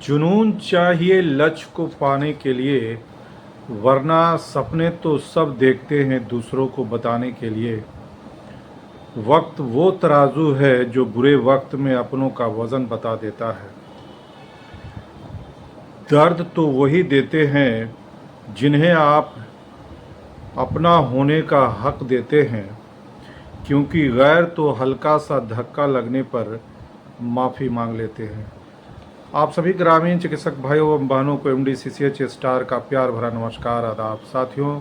जुनून चाहिए लक्ष्य को पाने के लिए, वरना सपने तो सब देखते हैं दूसरों को बताने के लिए। वक्त वो तराजू है जो बुरे वक्त में अपनों का वजन बता देता है। दर्द तो वही देते हैं जिन्हें आप अपना होने का हक देते हैं, क्योंकि गैर तो हल्का सा धक्का लगने पर माफ़ी मांग लेते हैं। आप सभी ग्रामीण चिकित्सक भाइयों एवं बहनों को MD-CCH स्टार का प्यार भरा नमस्कार आदाब। साथियों,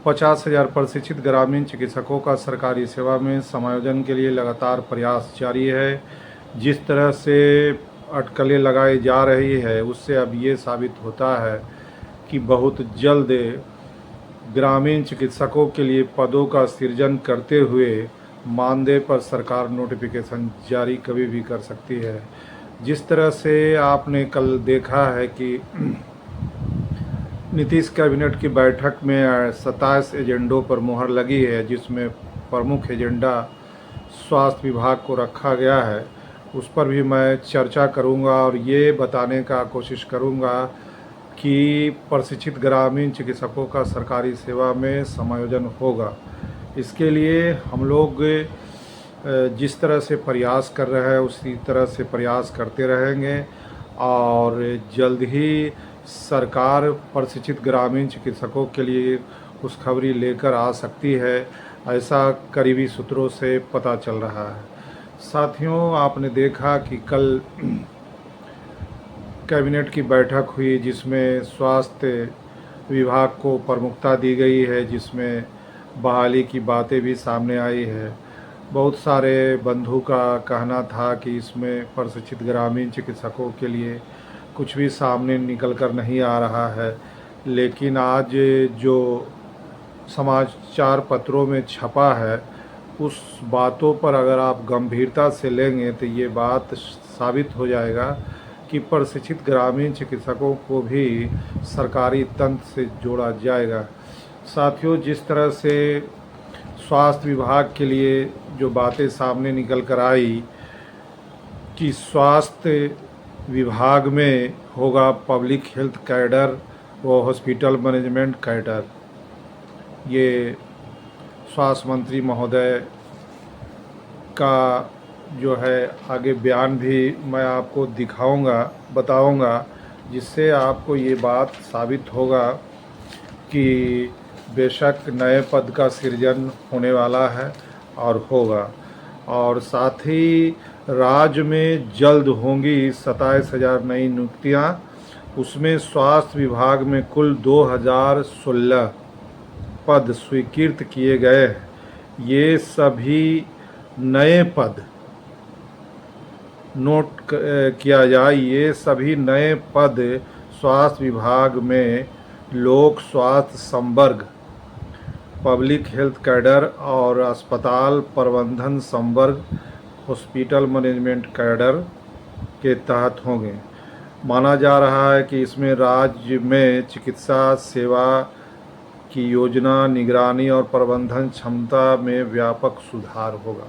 50,000 प्रशिक्षित ग्रामीण चिकित्सकों का सरकारी सेवा में समायोजन के लिए लगातार प्रयास जारी है। जिस तरह से अटकलें लगाई जा रही है, उससे अब ये साबित होता है कि बहुत जल्द ग्रामीण चिकित्सकों के लिए पदों का सृजन करते हुए मानदेय पर सरकार नोटिफिकेशन जारी कभी भी कर सकती है। जिस तरह से आपने कल देखा है कि नीतीश कैबिनेट की बैठक में 27 एजेंडों पर मुहर लगी है, जिसमें प्रमुख एजेंडा स्वास्थ्य विभाग को रखा गया है। उस पर भी मैं चर्चा करूंगा और ये बताने का कोशिश करूंगा कि प्रशिक्षित ग्रामीण चिकित्सकों का सरकारी सेवा में समायोजन होगा। इसके लिए हम लोग जिस तरह से प्रयास कर रहे हैं उसी तरह से प्रयास करते रहेंगे और जल्द ही सरकार प्रशिक्षित ग्रामीण चिकित्सकों के लिए खुशखबरी लेकर आ सकती है, ऐसा करीबी सूत्रों से पता चल रहा है। साथियों, आपने देखा कि कल कैबिनेट की बैठक हुई जिसमें स्वास्थ्य विभाग को प्रमुखता दी गई है, जिसमें बहाली की बातें भी सामने आई है। बहुत सारे बंधु का कहना था कि इसमें प्रशिक्षित ग्रामीण चिकित्सकों के लिए कुछ भी सामने निकल कर नहीं आ रहा है, लेकिन आज जो समाचार पत्रों में छपा है उस बातों पर अगर आप गंभीरता से लेंगे तो ये बात साबित हो जाएगा कि प्रशिक्षित ग्रामीण चिकित्सकों को भी सरकारी तंत्र से जोड़ा जाएगा। साथियों, जिस तरह से स्वास्थ्य विभाग के लिए जो बातें सामने निकल कर आई कि स्वास्थ्य विभाग में होगा पब्लिक हेल्थ कैडर व हॉस्पिटल मैनेजमेंट कैडर, ये स्वास्थ्य मंत्री महोदय का जो है आगे बयान भी मैं आपको दिखाऊंगा, बताऊंगा, जिससे आपको ये बात साबित होगा कि बेशक नए पद का सृजन होने वाला है और होगा। और साथ ही राज्य में जल्द होंगी 27,000 नई नियुक्तियाँ। उसमें स्वास्थ्य विभाग में कुल 2016 पद स्वीकृत किए गए हैं। ये सभी नए पद नोट किया जाए, ये सभी नए पद स्वास्थ्य विभाग में लोक स्वास्थ्य संवर्ग, पब्लिक हेल्थ कैडर और अस्पताल प्रबंधन संवर्ग, हॉस्पिटल मैनेजमेंट कैडर के तहत होंगे। माना जा रहा है कि इसमें राज्य में चिकित्सा सेवा की योजना, निगरानी और प्रबंधन क्षमता में व्यापक सुधार होगा।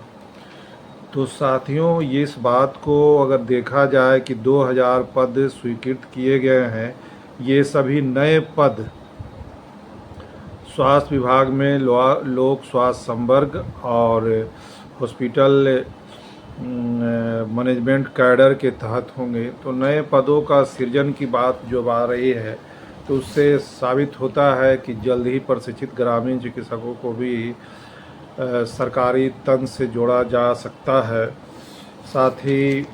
तो साथियों, इस बात को अगर देखा जाए कि 2000 पद स्वीकृत किए गए हैं, ये सभी नए पद स्वास्थ्य विभाग में लोक स्वास्थ्य संवर्ग और हॉस्पिटल मैनेजमेंट कैडर के तहत होंगे। तो नए पदों का सृजन की बात जो आ रही है, तो उससे साबित होता है कि जल्द ही प्रशिक्षित ग्रामीण चिकित्सकों को भी सरकारी तंत्र से जोड़ा जा सकता है। साथ ही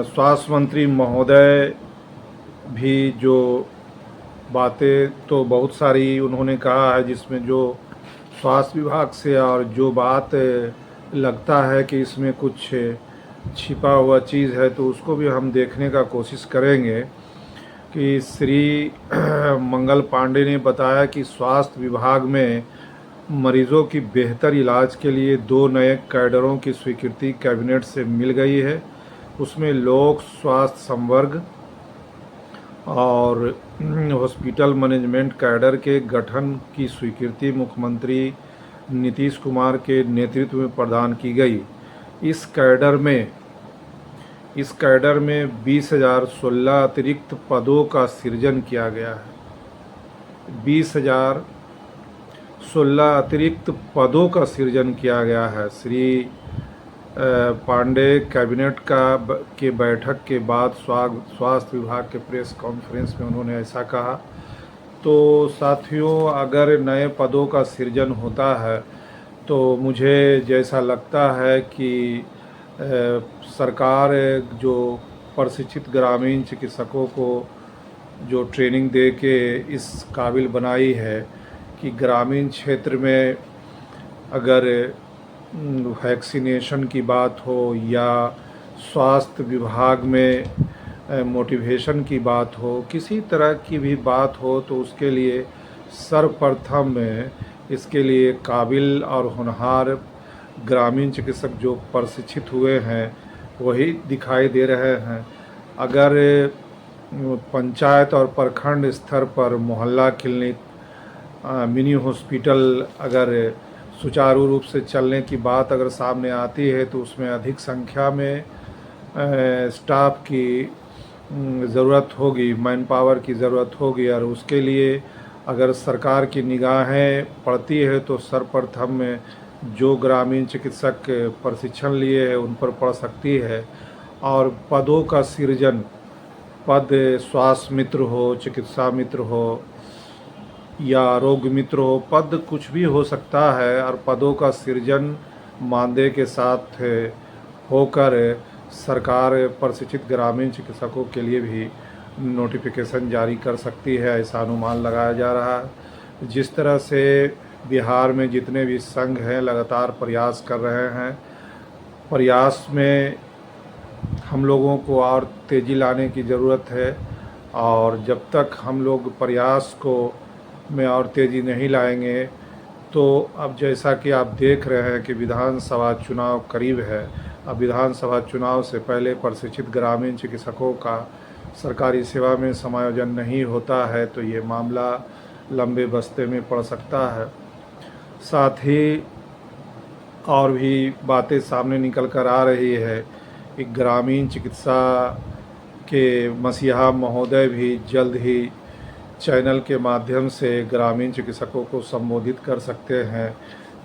स्वास्थ्य मंत्री महोदय भी जो बातें तो बहुत सारी उन्होंने कहा है, जिसमें जो स्वास्थ्य विभाग से और जो बात लगता है कि इसमें कुछ छिपा हुआ चीज़ है, तो उसको भी हम देखने का कोशिश करेंगे। कि श्री मंगल पांडे ने बताया कि स्वास्थ्य विभाग में मरीजों की बेहतर इलाज के लिए 2 नए कैडरों की स्वीकृति कैबिनेट से मिल गई है। उसमें लोक स्वास्थ्य संवर्ग और हॉस्पिटल मैनेजमेंट कैडर के गठन की स्वीकृति मुख्यमंत्री नीतीश कुमार के नेतृत्व में प्रदान की गई। इस कैडर में इस कैडर में 20,016 अतिरिक्त पदों का सृजन किया गया है। 20,016 अतिरिक्त पदों का सृजन किया गया है। श्री पांडे कैबिनेट के बैठक के बाद स्वास्थ्य विभाग के प्रेस कॉन्फ्रेंस में उन्होंने ऐसा कहा। तो साथियों, अगर नए पदों का सृजन होता है तो मुझे जैसा लगता है कि सरकार जो प्रशिक्षित ग्रामीण चिकित्सकों को जो ट्रेनिंग दे के इस काबिल बनाई है कि ग्रामीण क्षेत्र में अगर वैक्सीनेशन की बात हो या स्वास्थ्य विभाग में मोटिवेशन की बात हो, किसी तरह की भी बात हो, तो उसके लिए सर्वप्रथम इसके लिए काबिल और होनहार ग्रामीण चिकित्सक जो प्रशिक्षित हुए हैं वही दिखाई दे रहे हैं। अगर पंचायत और प्रखंड स्तर पर मोहल्ला क्लिनिक, मिनी हॉस्पिटल अगर सुचारू रूप से चलने की बात अगर सामने आती है तो उसमें अधिक संख्या में स्टाफ की ज़रूरत होगी, मैन पावर की ज़रूरत होगी, और उसके लिए अगर सरकार की निगाहें पड़ती है तो सर्वप्रथम में जो ग्रामीण चिकित्सक प्रशिक्षण लिए हैं उन पर पड़ सकती है। और पदों का सृजन, पद स्वास्थ्य मित्र हो, चिकित्सा मित्र हो या आरोग्य मित्र हो, पद कुछ भी हो सकता है, और पदों का सृजन मानदेय के साथ होकर सरकार प्रशिक्षित ग्रामीण चिकित्सकों के लिए भी नोटिफिकेशन जारी कर सकती है, ऐसा अनुमान लगाया जा रहा है। जिस तरह से बिहार में जितने भी संघ हैं लगातार प्रयास कर रहे हैं, प्रयास में हम लोगों को और तेज़ी लाने की ज़रूरत है, और जब तक हम लोग प्रयास को में और तेज़ी नहीं लाएंगे तो अब जैसा कि आप देख रहे हैं कि विधानसभा चुनाव करीब है। अब विधानसभा चुनाव से पहले प्रशिक्षित ग्रामीण चिकित्सकों का सरकारी सेवा में समायोजन नहीं होता है तो ये मामला लंबे बस्ते में पड़ सकता है। साथ ही और भी बातें सामने निकल कर आ रही है कि ग्रामीण चिकित्सा के मसीहा महोदय भी जल्द ही चैनल के माध्यम से ग्रामीण चिकित्सकों को संबोधित कर सकते हैं।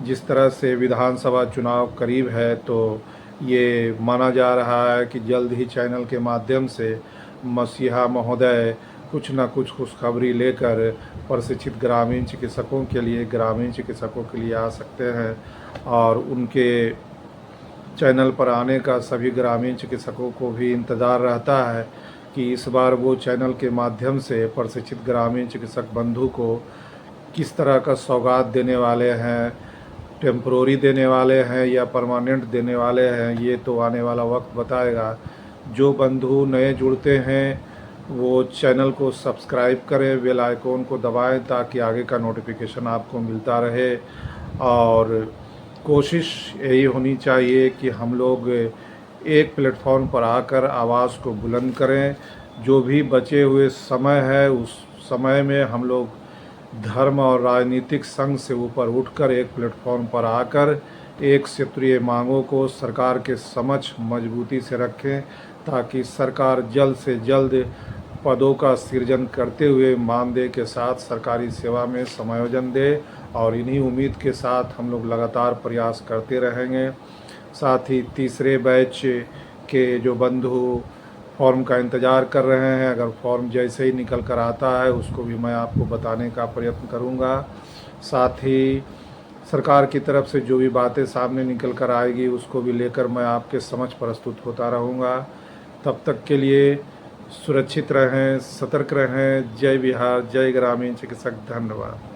जिस तरह से विधानसभा चुनाव करीब है तो ये माना जा रहा है कि जल्द ही चैनल के माध्यम से मसीहा महोदय कुछ न कुछ खुशखबरी लेकर प्रशिक्षित ग्रामीण चिकित्सकों के लिए आ सकते हैं, और उनके चैनल पर आने का सभी ग्रामीण चिकित्सकों को भी इंतज़ार रहता है कि इस बार वो चैनल के माध्यम से प्रशिक्षित ग्रामीण चिकित्सक बंधु को किस तरह का सौगात देने वाले हैं, टेम्प्रोरी देने वाले हैं या परमानेंट देने वाले हैं, ये तो आने वाला वक्त बताएगा। जो बंधु नए जुड़ते हैं वो चैनल को सब्सक्राइब करें, बेल आइकॉन को दबाएं ताकि आगे का नोटिफिकेशन आपको मिलता रहे। और कोशिश यही होनी चाहिए कि हम लोग एक प्लेटफॉर्म पर आकर आवाज़ को बुलंद करें। जो भी बचे हुए समय है उस समय में हम लोग धर्म और राजनीतिक संघ से ऊपर उठकर एक प्लेटफॉर्म पर आकर एक क्षेत्रीय मांगों को सरकार के समक्ष मजबूती से रखें ताकि सरकार जल्द से जल्द पदों का सृजन करते हुए मानदेय के साथ सरकारी सेवा में समायोजन दे। और इन्हीं उम्मीद के साथ हम लोग लगातार प्रयास करते रहेंगे। साथ ही तीसरे बैच के जो बंधु फॉर्म का इंतज़ार कर रहे हैं, अगर फॉर्म जैसे ही निकल कर आता है उसको भी मैं आपको बताने का प्रयत्न करूंगा। साथ ही सरकार की तरफ से जो भी बातें सामने निकल कर आएगी उसको भी लेकर मैं आपके समक्ष प्रस्तुत होता रहूंगा। तब तक के लिए सुरक्षित रहें, सतर्क रहें। जय बिहार, जय ग्रामीण चिकित्सक। धन्यवाद।